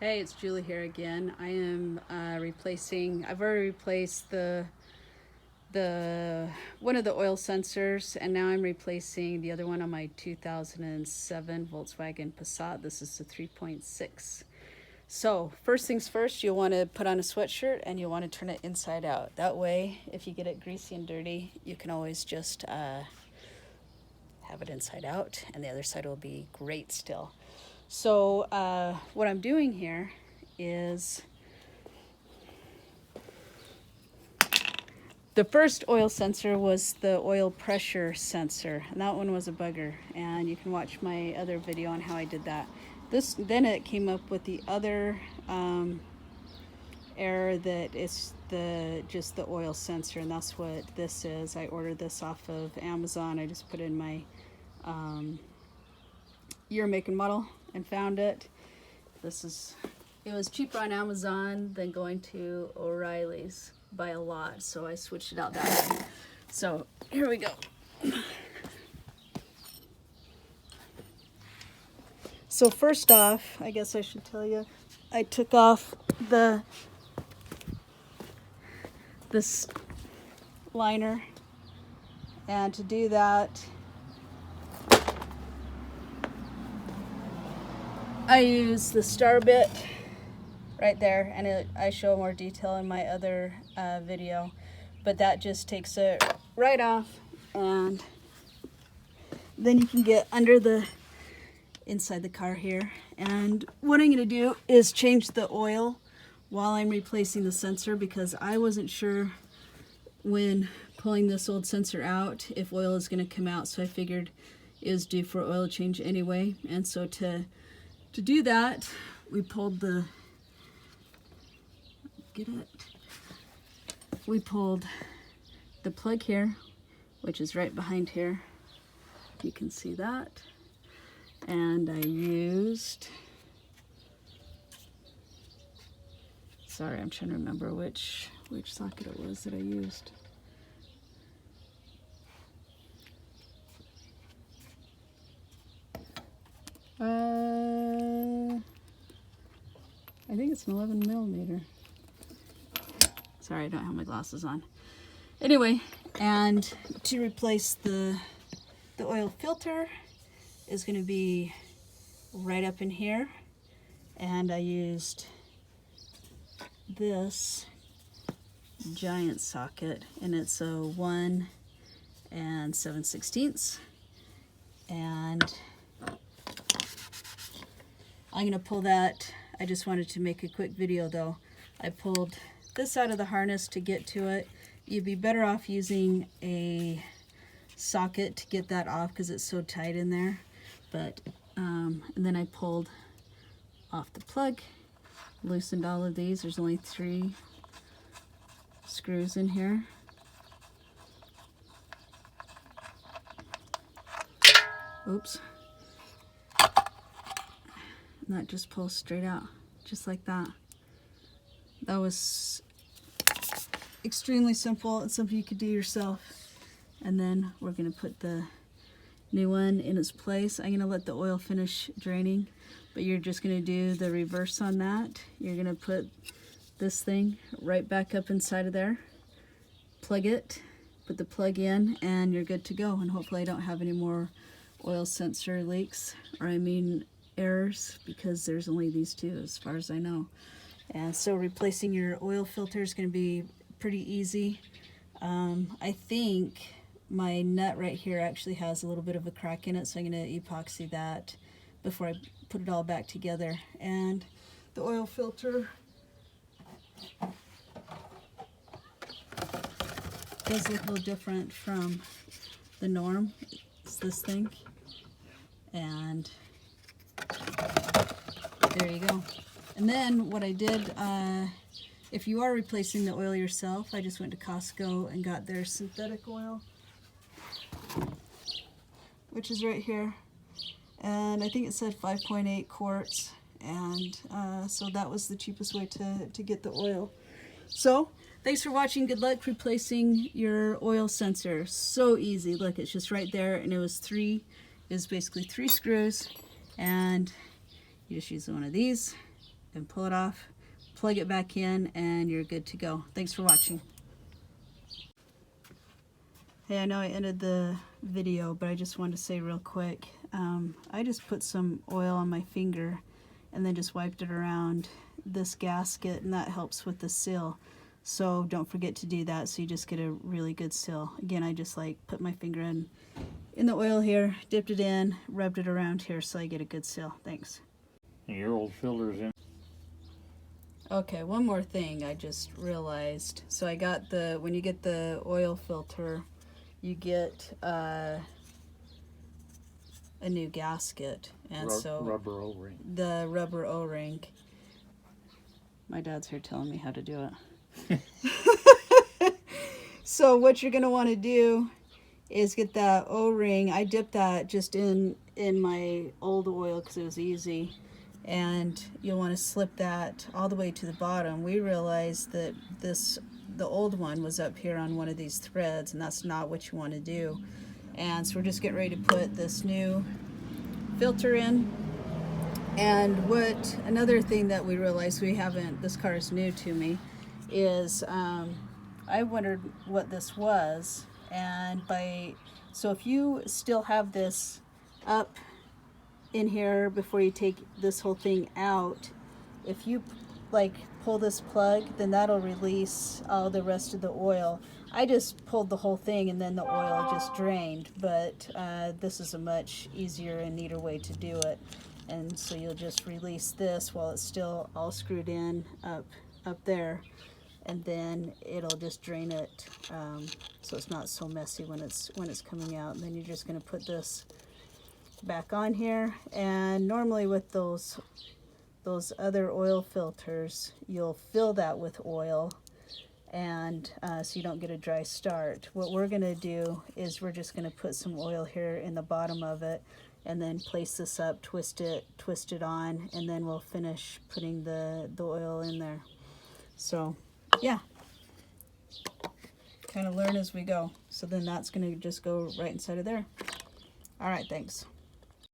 Hey, it's Julie here again. I am I've already replaced the one of the oil sensors, and now I'm replacing the other one on my 2007 Volkswagen Passat. This is the 3.6. So first things first, you'll want to put on a sweatshirt and you'll want to turn it inside out. That way, if you get it greasy and dirty, you can always just have it inside out, and the other side will be great still. So what I'm doing here is the first oil sensor was the oil pressure sensor, and that one was a bugger, and you can watch my other video on how I did that. Then it came up with the other error that is just the oil sensor, and that's what this is. I ordered this off of Amazon. I just put in my year, make, and model and found it. It was cheaper on Amazon than going to O'Reilly's by a lot, so I switched it out that way. So here we go. So first off, I guess I should tell you, I took off this liner, and to do that, I use the star bit right there, and I show more detail in my other video, but that just takes it right off, and then you can get under the inside the car here. And what I'm going to do is change the oil while I'm replacing the sensor, because I wasn't sure when pulling this old sensor out if oil is going to come out, so I figured it was due for oil change anyway. And so to do that, we pulled the plug here, which is right behind here. You can see that. And I used, sorry, I'm trying to remember which socket it was that I used. I think it's an 11 millimeter. Sorry, I don't have my glasses on. Anyway, and to replace the oil filter is going to be right up in here, and I used this giant socket, and it's a 1 7/16, and I'm going to pull that. I just wanted to make a quick video though. I pulled this out of the harness to get to it. You'd be better off using a socket to get that off because it's so tight in there. But and then I pulled off the plug, loosened all of these. There's only 3 screws in here. Oops. And that just pulls straight out, just like that. That was extremely simple. It's something you could do yourself. And then we're going to put the new one in its place. I'm going to let the oil finish draining, but you're just going to do the reverse on that. You're going to put this thing right back up inside of there, plug it, put the plug in, and you're good to go. And hopefully I don't have any more oil sensor leaks, or I mean errors, because there's only these 2 as far as I know. And so replacing your oil filter is going to be pretty easy. I think my nut right here actually has a little bit of a crack in it, so I'm going to epoxy that before I put it all back together. And the oil filter does look a little different from the norm. It's this thing, and there you go. And then what I did, if you are replacing the oil yourself, I just went to Costco and got their synthetic oil, which is right here. And I think it said 5.8 quarts. And so that was the cheapest way to get the oil. So thanks for watching. Good luck replacing your oil sensor. So easy. Look, it's just right there. And it was basically 3 screws. And you just use one of these, and pull it off, plug it back in, and you're good to go. Thanks for watching. Hey, I know I ended the video, but I just wanted to say real quick, I just put some oil on my finger and then just wiped it around this gasket, and that helps with the seal. So don't forget to do that, so you just get a really good seal. Again, I just like put my finger in the oil here, dipped it in, rubbed it around here, so I get a good seal. Thanks. Your old filter's in. Okay, one more thing I just realized. So I got when you get the oil filter, you get a new gasket, and Rubber O-ring. The rubber O-ring. My dad's here telling me how to do it. So what you're gonna want to do is get that O-ring. I dipped that just in my old oil because it was easy, and you'll want to slip that all the way to the bottom. We realized that the old one was up here on one of these threads, and that's not what you want to do. And so we're just getting ready to put this new filter in. And another thing that we realized this car is new to me, is I wondered what this was, and so if you still have this up in here before you take this whole thing out, if you like pull this plug, then that'll release all the rest of the oil. I just pulled the whole thing and then the oil just drained, but this is a much easier and neater way to do it. And so you'll just release this while it's still all screwed in up there, and then it'll just drain it, so it's not so messy when it's coming out. And then you're just going to put this back on here, and normally with those other oil filters, you'll fill that with oil, and so you don't get a dry start. What we're going to do is we're just going to put some oil here in the bottom of it, and then place this up, twist it on, and then we'll finish putting the oil in there. So yeah, kind of learn as we go. So then that's going to just go right inside of there. All right, thanks.